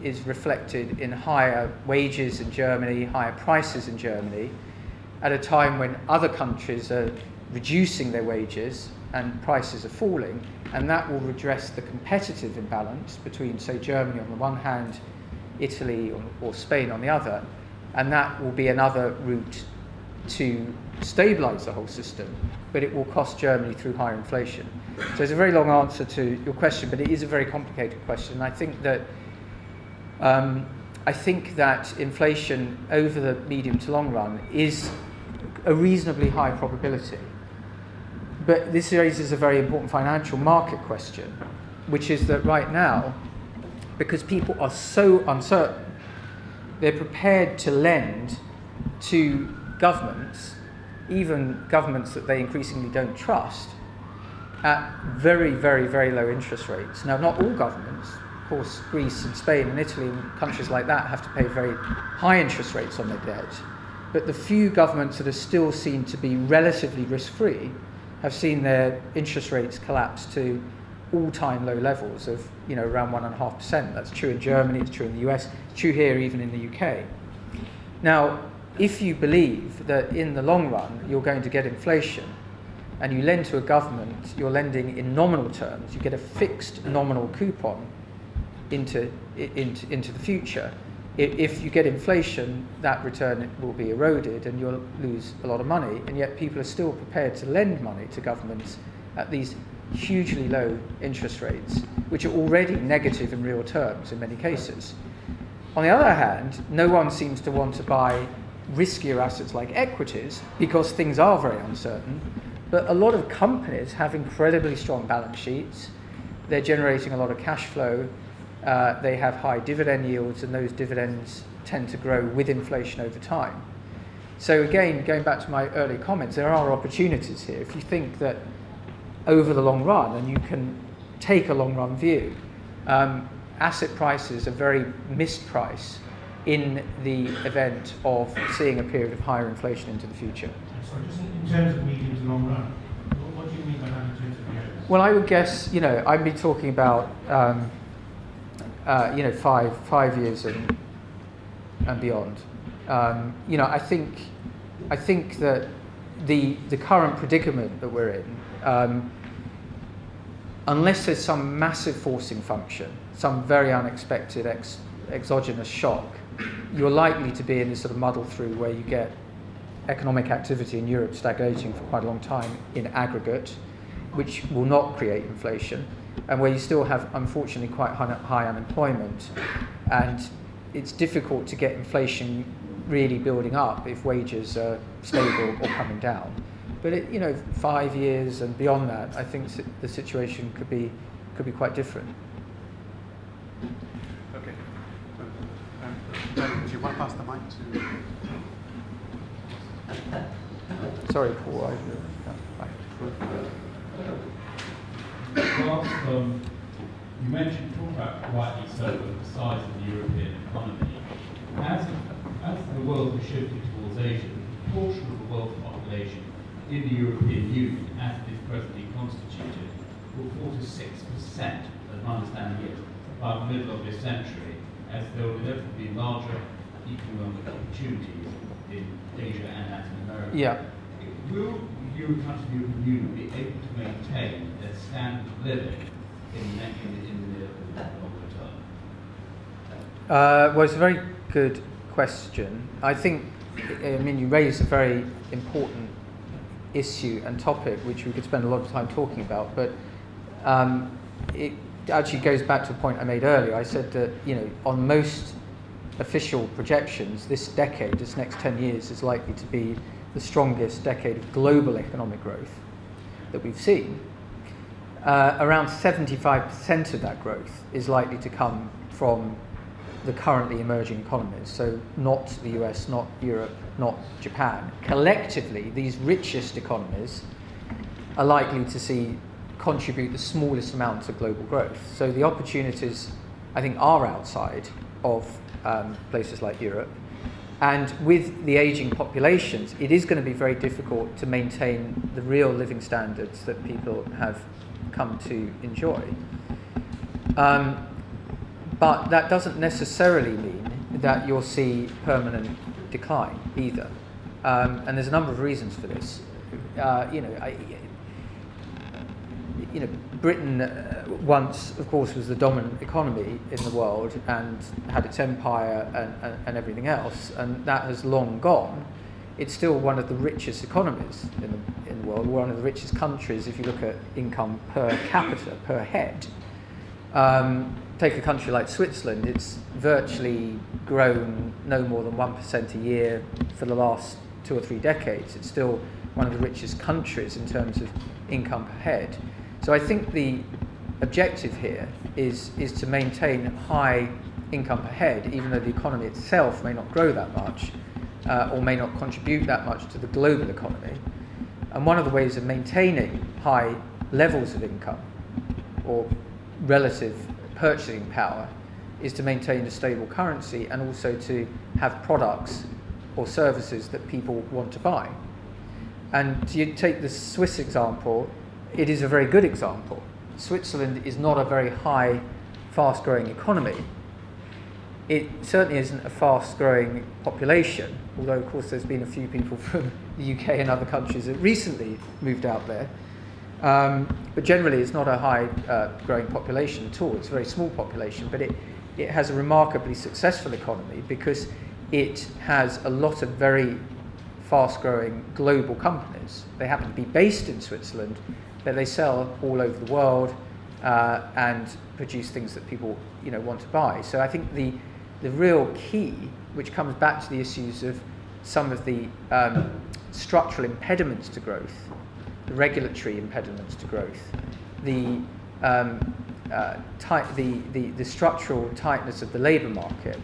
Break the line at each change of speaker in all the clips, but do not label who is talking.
is reflected in higher wages in Germany, higher prices in Germany, at a time when other countries are reducing their wages and prices are falling, and that will redress the competitive imbalance between, say, Germany on the one hand, Italy or Spain on the other, and that will be another route to stabilise the whole system, but it will cost Germany through higher inflation. So it's a very long answer to your question, but it is a very complicated question. I think that inflation over the medium to long run is a reasonably high probability. But this raises a very important financial market question, which is that right now, because people are so uncertain, they're prepared to lend to governments, even governments that they increasingly don't trust, at very, very, very low interest rates. Now, not all governments. Of course, Greece and Spain and Italy and countries like that have to pay very high interest rates on their debt. But the few governments that are still seen to be relatively risk-free have seen their interest rates collapse to all-time low levels of, around 1.5%. That's true in Germany, it's true in the US, it's true here even in the UK. Now, if you believe that in the long run you're going to get inflation, and you lend to a government, you're lending in nominal terms, you get a fixed nominal coupon into the future. If you get inflation, that return will be eroded and you'll lose a lot of money, and yet people are still prepared to lend money to governments at these hugely low interest rates, which are already negative in real terms in many cases. On the other hand, no one seems to want to buy riskier assets like equities because things are very uncertain, but a lot of companies have incredibly strong balance sheets, they're generating a lot of cash flow, they have high dividend yields, and those dividends tend to grow with inflation over time. So again, going back to my earlier comments, there are opportunities here. If you think that over the long run, and you can take a long run view, asset prices are very mispriced in the event of seeing a period of higher inflation into the future.
Sorry, just in terms of medium to long run, what do you mean by that in terms of years?
Well, I would guess, I'd be talking about, 5 years and beyond. I think that the current predicament that we're in, unless there's some massive forcing function, some very unexpected exogenous shock, you're likely to be in this sort of muddle through where you get economic activity in Europe stagnating for quite a long time in aggregate, which will not create inflation, and where you still have, unfortunately, quite high unemployment, and it's difficult to get inflation really building up if wages are stable or coming down. But 5 years and beyond that, I think the situation could be quite different.
Okay. Do you want to pass the mic to?
Sorry, Paul.
You mentioned, talk about rightly so, the size of the European economy. As the world has shifted towards Asia, the proportion of the world's population in the European Union, as it is presently constituted, will fall to 6%, as my understanding is, by the middle of this century, as there will inevitably be larger economic opportunities in Asia and Latin America.
Yeah.
Will countries of the European Union be able to maintain their standard of living in the longer term?
Well, it's a very good question. I think, you raise a very important issue and topic which we could spend a lot of time talking about, but it actually goes back to a point I made earlier. I said that, on most official projections, this next 10 years is likely to be the strongest decade of global economic growth that we've seen. Around 75% of that growth is likely to come from the currently emerging economies, so not the US, not Europe, not Japan. Collectively, these richest economies are likely to contribute the smallest amount to global growth. So the opportunities, I think, are outside of places like Europe. And with the aging populations, it is going to be very difficult to maintain the real living standards that people have come to enjoy. But that doesn't necessarily mean that you'll see permanent decline either. And there's a number of reasons for this. Britain once, of course, was the dominant economy in the world and had its empire and everything else, and that has long gone. It's still one of the richest economies in the world, one of the richest countries if you look at income per capita, per head. Take a country like Switzerland, it's virtually grown no more than 1% a year for the last 2 or 3 decades. It's still one of the richest countries in terms of income per head. So I think the objective here is to maintain high income per head, even though the economy itself may not grow that much or may not contribute that much to the global economy. And one of the ways of maintaining high levels of income or relative purchasing power is to maintain a stable currency and also to have products or services that people want to buy. And to take the Swiss example, it is a very good example. Switzerland is not a very high, fast-growing economy. It certainly isn't a fast-growing population, although of course there's been a few people from the UK and other countries that recently moved out there. But generally it's not a high growing population at all. It's a very small population, but it has a remarkably successful economy because it has a lot of very fast-growing global companies. They happen to be based in Switzerland, but they sell all over the world and produce things that people want to buy. So I think the real key, which comes back to the issues of some of the structural impediments to growth, the regulatory impediments to growth, the structural tightness of the labour market,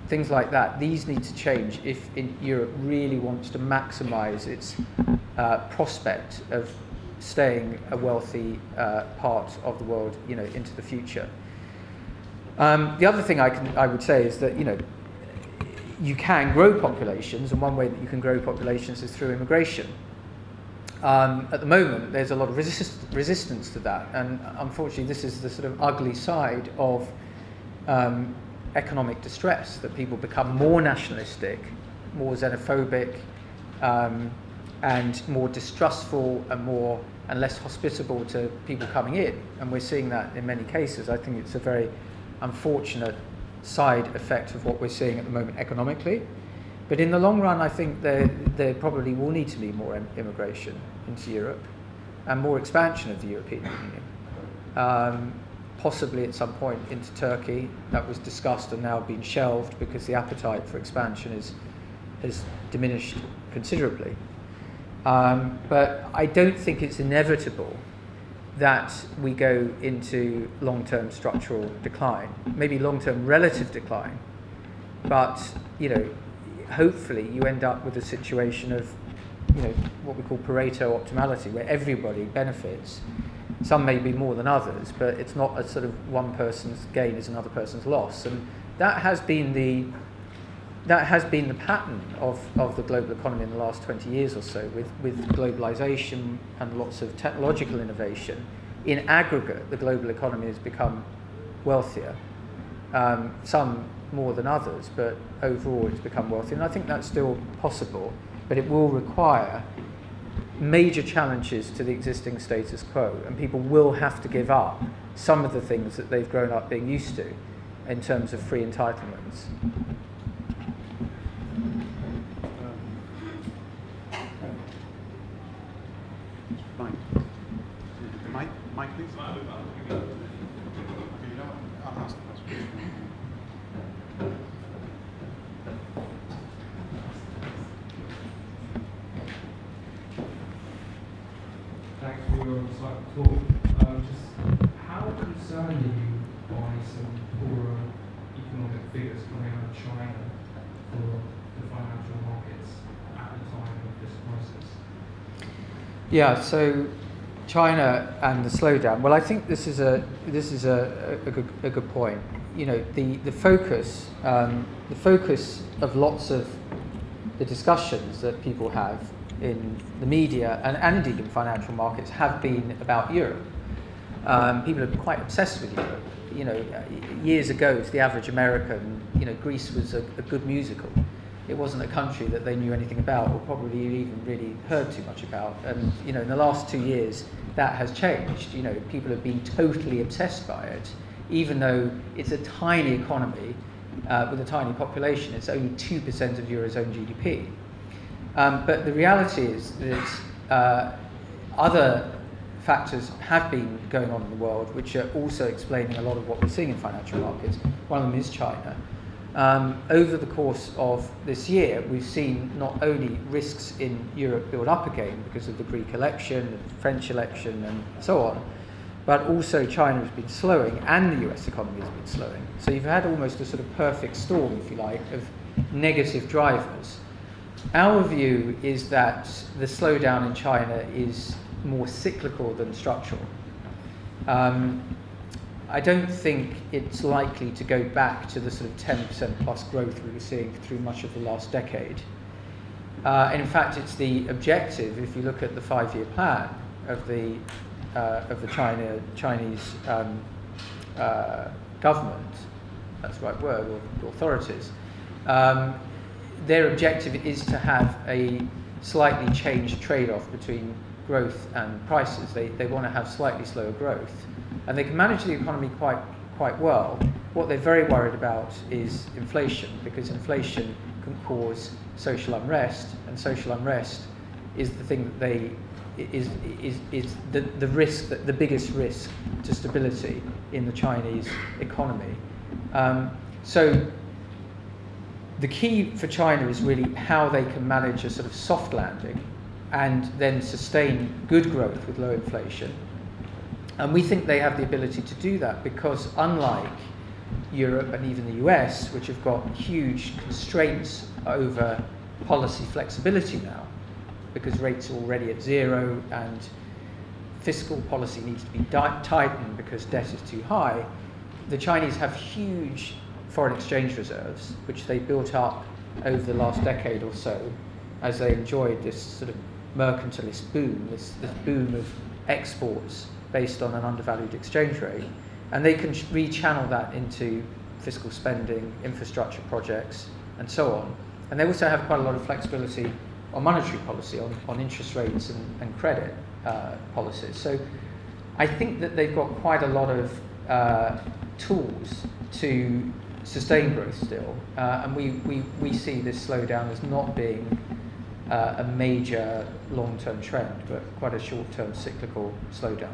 things like that, these need to change if Europe really wants to maximise its prospect of staying a wealthy part of the world, into the future. The other thing I would say is that you can grow populations, and one way that you can grow populations is through immigration. At the moment, there's a lot of resistance to that, and unfortunately, this is the sort of ugly side of economic distress, that people become more nationalistic, more xenophobic, and more distrustful and less hospitable to people coming in. And we're seeing that in many cases. I think it's a very unfortunate side effect of what we're seeing at the moment economically. But in the long run, I think there probably will need to be more immigration into Europe and more expansion of the European Union. Possibly at some point into Turkey. That was discussed and now been shelved because the appetite for expansion has diminished considerably. But I don't think it's inevitable that we go into long-term structural decline, maybe long-term relative decline, but hopefully you end up with a situation of what we call Pareto optimality, where everybody benefits. Some may be more than others, but it's not a sort of one person's gain is another person's loss, and that has been the pattern of the global economy in the last 20 years or so, with globalization and lots of technological innovation. In aggregate, the global economy has become wealthier, some more than others, but overall it's become wealthier, and I think that's still possible, but it will require major challenges to the existing status quo, and people will have to give up some of the things that they've grown up being used to in terms of free entitlements.
Mike, please. Okay, I'll ask the question.
Thanks for your insightful talk. Just how concerned are you by some poorer economic figures coming out of China for the financial markets at the time of this crisis?
Yeah, so China and the slowdown. Well, I think this is a good point. The focus of lots of the discussions that people have in the media and indeed in financial markets have been about Europe. People are quite obsessed with Europe. years ago, to the average American, Greece was a good musical. It wasn't a country that they knew anything about, or probably even really heard too much about. And in the last 2 years, that has changed. People have been totally obsessed by it, even though it's a tiny economy with a tiny population. It's only 2% of Eurozone GDP. But the reality is that other factors have been going on in the world, which are also explaining a lot of what we're seeing in financial markets. One of them is China. Over the course of this year, we've seen not only risks in Europe build up again because of the Greek election, the French election, and so on, but also China has been slowing and the US economy has been slowing. So you've had almost a sort of perfect storm, if you like, of negative drivers. Our view is that the slowdown in China is more cyclical than structural. I don't think it's likely to go back to the sort of 10% plus growth we were seeing through much of the last decade. And in fact, it's the objective, if you look at the 5-year plan of the Chinese government, that's the right word, or authorities, their objective is to have a slightly changed trade-off between growth and prices. They want to have slightly slower growth. And they can manage the economy quite well. What they're very worried about is inflation, because inflation can cause social unrest, and social unrest is the thing that is the risk, the biggest risk to stability in the Chinese economy. So the key for China is really how they can manage a sort of soft landing and then sustain good growth with low inflation. And we think they have the ability to do that because, unlike Europe and even the US, which have got huge constraints over policy flexibility now, because rates are already at zero and fiscal policy needs to be tightened because debt is too high, the Chinese have huge foreign exchange reserves, which they built up over the last decade or so as they enjoyed this sort of mercantilist boom, this boom of exports based on an undervalued exchange rate, and they can rechannel that into fiscal spending, infrastructure projects, and so on. And they also have quite a lot of flexibility on monetary policy, on interest rates and credit policies. So I think that they've got quite a lot of tools to sustain growth still, and we see this slowdown as not being a major long-term trend, but quite a short-term cyclical slowdown.